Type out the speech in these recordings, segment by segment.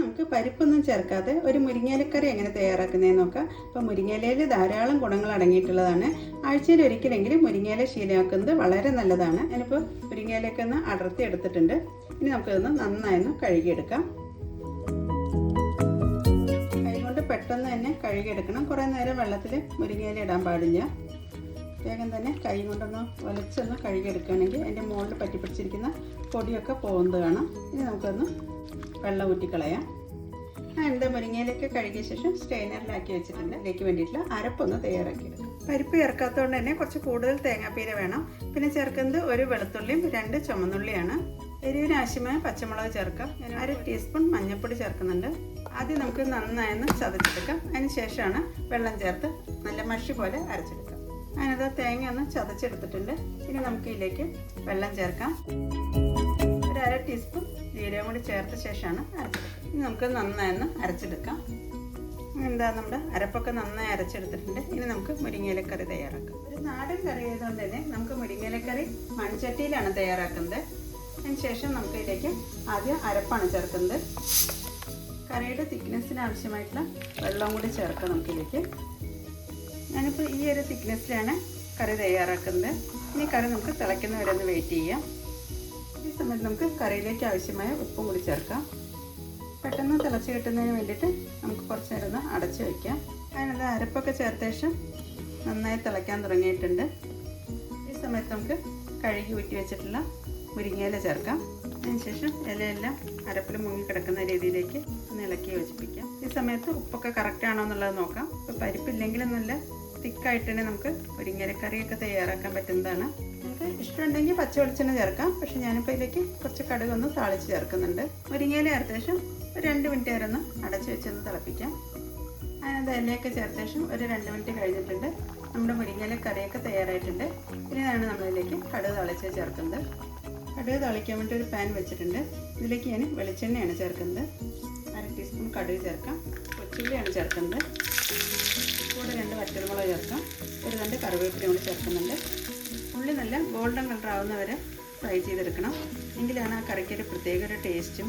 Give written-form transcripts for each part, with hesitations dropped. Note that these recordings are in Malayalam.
നമുക്ക് പരിപ്പൊന്നും ചേർക്കാതെ ഒരു മുരിങ്ങയിലക്കറി എങ്ങനെ തയ്യാറാക്കുന്നതെന്ന് നോക്കാം. അപ്പോൾ മുരിങ്ങയിലയിൽ ധാരാളം ഗുണങ്ങൾ അടങ്ങിയിട്ടുള്ളതാണ്. ആഴ്ചയിൽ ഒരിക്കലെങ്കിലും മുരിങ്ങയില ശീലമാക്കുന്നത് വളരെ നല്ലതാണ്. ഞാനിപ്പോൾ മുരിങ്ങയിലൊക്കെ ഒന്ന് അടർത്തി എടുത്തിട്ടുണ്ട്. ഇനി നമുക്കിതൊന്ന് നന്നായി കഴുകിയെടുക്കാം. കൈകൊണ്ട് പെട്ടെന്ന് തന്നെ കഴുകിയെടുക്കണം. കുറേ നേരം വെള്ളത്തിൽ മുരിങ്ങയില ഇടാൻ പാടില്ല. വേഗം തന്നെ കൈ കൊണ്ടൊന്ന് വലിച്ചൊന്ന് കഴുകിയെടുക്കുകയാണെങ്കിൽ അതിൻ്റെ മുകളിൽ പറ്റിപ്പിടിച്ചിരിക്കുന്ന പൊടിയൊക്കെ പോകുന്നത് കാണാം. ഇനി നമുക്കൊന്ന് വെള്ളം ഊറ്റിക്കളയാം. എൻ്റെ മുരിങ്ങയിലൊക്കെ കഴുകിയ ശേഷം സ്ട്രെയിനറിലാക്കി വെച്ചിട്ടുണ്ട്. അതിലേക്ക് വേണ്ടിയിട്ടുള്ള അരപ്പൊന്ന് തയ്യാറാക്കിയെടുക്കും. പരിപ്പ് ചേർക്കാത്തതുകൊണ്ട് തന്നെ കുറച്ച് കൂടുതൽ തേങ്ങാപ്പീര വേണം. പിന്നെ ചേർക്കുന്നത് ഒരു വെളുത്തുള്ളിയും 2 ചുമന്നുള്ളിയാണ്. എരിവിന് ആവശ്യമായ പച്ചമുളക് ചേർക്കാം. ഞാൻ 1 ടീസ്പൂൺ മഞ്ഞൾപ്പൊടി ചേർക്കുന്നുണ്ട്. ആദ്യം നമുക്ക് നന്നായി ചതച്ചെടുക്കാം. അതിന് ശേഷമാണ് വെള്ളം ചേർത്ത് നല്ല മഷി പോലെ അരച്ചെടുക്കാം. അതിനകത്ത് തേങ്ങ ഒന്ന് ചതച്ചെടുത്തിട്ടുണ്ട്. ഇനി നമുക്ക് ഇതിലേക്ക് വെള്ളം ചേർക്കാം. ഒരു 1/2 ടീസ്പൂൺ ജീരകം കൂടി ചേർത്ത ശേഷമാണ് അരച്ചെടുക്കുക. ഇനി നമുക്ക് നന്നായി അരച്ചെടുക്കാം. നമ്മുടെ അരപ്പൊക്കെ നന്നായി അരച്ചെടുത്തിട്ടുണ്ട്. ഇനി നമുക്ക് മുരിങ്ങയിലക്കറി തയ്യാറാക്കാം. ഒരു നാടൻ കറി ആയതുകൊണ്ട് തന്നെ നമുക്ക് മുരിങ്ങയിലക്കറി മൺചട്ടിയിലാണ് തയ്യാറാക്കുന്നത്. അതിന് ശേഷം നമുക്ക് ഇതിലേക്ക് ആദ്യം അരപ്പാണ് ചേർക്കുന്നത്. കറിയുടെ തിക്നെസ്സിന് ആവശ്യമായിട്ടുള്ള വെള്ളം കൂടി ചേർക്കാം നമുക്കിതിലേക്ക്. ഞാനിപ്പോൾ ഈ ഒരു തിക്നെസ്സിലാണ് കറി തയ്യാറാക്കുന്നത്. ഇനി കറി നമുക്ക് തിളയ്ക്കുന്ന വരെ ഒന്ന് വെയിറ്റ് ചെയ്യാം. ഈ സമയത്ത് നമുക്ക് കറിയിലേക്ക് ആവശ്യമായ ഉപ്പും കൂടി ചേർക്കാം. പെട്ടെന്ന് തിളച്ച് കിട്ടുന്നതിന് വേണ്ടിയിട്ട് നമുക്ക് കുറച്ച് നേരം ഒന്ന് അടച്ച് വയ്ക്കാം. അതിനുള്ള അരപ്പൊക്കെ ചേർത്ത ശേഷം നന്നായി തിളയ്ക്കാൻ തുടങ്ങിയിട്ടുണ്ട്. ഈ സമയത്ത് നമുക്ക് കഴുകി ഊറ്റി വെച്ചിട്ടുള്ള മുരിങ്ങയില ചേർക്കാം. അതിനുശേഷം ഇലയെല്ലാം അരപ്പിൽ മുങ്ങിക്കിടക്കുന്ന രീതിയിലേക്ക് ഒന്ന് ഇളക്കി യോജിപ്പിക്കാം. ഈ സമയത്ത് ഉപ്പൊക്കെ കറക്റ്റ് ആണോ എന്നുള്ളത് നോക്കാം. ഇപ്പോൾ പരിപ്പില്ലെങ്കിലും നല്ല തിക്കായിട്ട് തന്നെ നമുക്ക് മുരിങ്ങയിലക്കറിയൊക്കെ തയ്യാറാക്കാൻ പറ്റുന്നതാണ്. നമുക്ക് ഇഷ്ടമുണ്ടെങ്കിൽ പച്ച വെളിച്ചെണ്ണ ചേർക്കാം. പക്ഷേ ഞാനിപ്പോൾ ഇതിലേക്ക് കുറച്ച് കടുകൊന്ന് താളിച്ച് ചേർക്കുന്നുണ്ട്. മുരിങ്ങയില ചേർത്ത ശേഷം ഒരു 2 മിനിറ്റ് വരെ ഒന്ന് അടച്ച് വെച്ചൊന്ന് തിളപ്പിക്കാം. അതിനകത്ത് എണ്ണയൊക്കെ ചേർത്ത ശേഷം ഒരു 2 മിനിറ്റ് കഴിഞ്ഞിട്ടുണ്ട്. നമ്മുടെ മുരിങ്ങയില കറിയൊക്കെ തയ്യാറായിട്ടുണ്ട്. ഇനിയാണ് നമ്മളിതിലേക്ക് കടുക് താളിച്ച് ചേർക്കുന്നത്. കടുക് താളിക്കാൻ വേണ്ടി ഒരു പാൻ വെച്ചിട്ടുണ്ട്. ഇതിലേക്ക് ഞാൻ വെളിച്ചെണ്ണയാണ് ചേർക്കുന്നത്. 1/2 ടീസ്പൂൺ കടുക് ചേർക്കാം. കൊച്ചുള്ളിയാണ് ചേർക്കുന്നത്. കൂടെ 2 വറ്റൽമുളക് ചേർക്കാം. ഒരു 2 കറിവേപ്പില കൂടി ചേർക്കുന്നുണ്ട്. ഉള്ളി നല്ല ഗോൾഡൻ കളർ ആവുന്നവരെ ഫ്രൈ ചെയ്തെടുക്കണം. എങ്കിലാണ് ആ കറിക്കൊരു പ്രത്യേക ഒരു ടേസ്റ്റും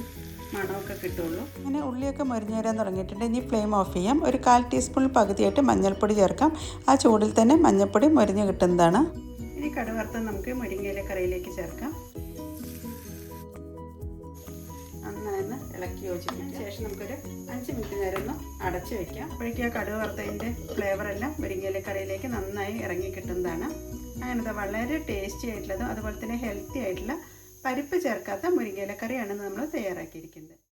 മണമൊക്കെ കിട്ടുള്ളൂ. അങ്ങനെ ഉള്ളിയൊക്കെ മൊരിഞ്ഞു വരാൻ തുടങ്ങിയിട്ടുണ്ട്. ഇനി ഫ്ലെയിം ഓഫ് ചെയ്യാം. ഒരു 1/4 ടീസ്പൂൺ പകുതിയായിട്ട് മഞ്ഞൾപ്പൊടി ചേർക്കാം. ആ ചൂടിൽ തന്നെ മഞ്ഞൾപ്പൊടി മൊരിഞ്ഞ് കിട്ടുന്നതാണ്. ഇനി കടുക് വറുത്ത് നമുക്ക് മുരിങ്ങയില കറിയിലേക്ക് ചേർക്കാം. നന്നായി ഇളക്കി യോജിപ്പിക്കും. ശേഷം നമുക്കൊരു 5 മിനിറ്റ് നേരം ഒന്ന് അടച്ച് വയ്ക്കാം. അപ്പോഴേക്കും ആ കടുക് വറുത്തതിൻ്റെ ഫ്ലേവറെല്ലാം മുരിങ്ങയില കറിയിലേക്ക് നന്നായി ഇറങ്ങി കിട്ടുന്നതാണ്. അങ്ങനത്തെ വളരെ ടേസ്റ്റി ആയിട്ടുള്ളതും അതുപോലെ തന്നെ ഹെൽത്തി ആയിട്ടുള്ള പരിപ്പ് ചേർക്കാത്ത മുരിങ്ങയില കറിയാണ് നമ്മൾ തയ്യാറാക്കിയിരിക്കുന്നത്.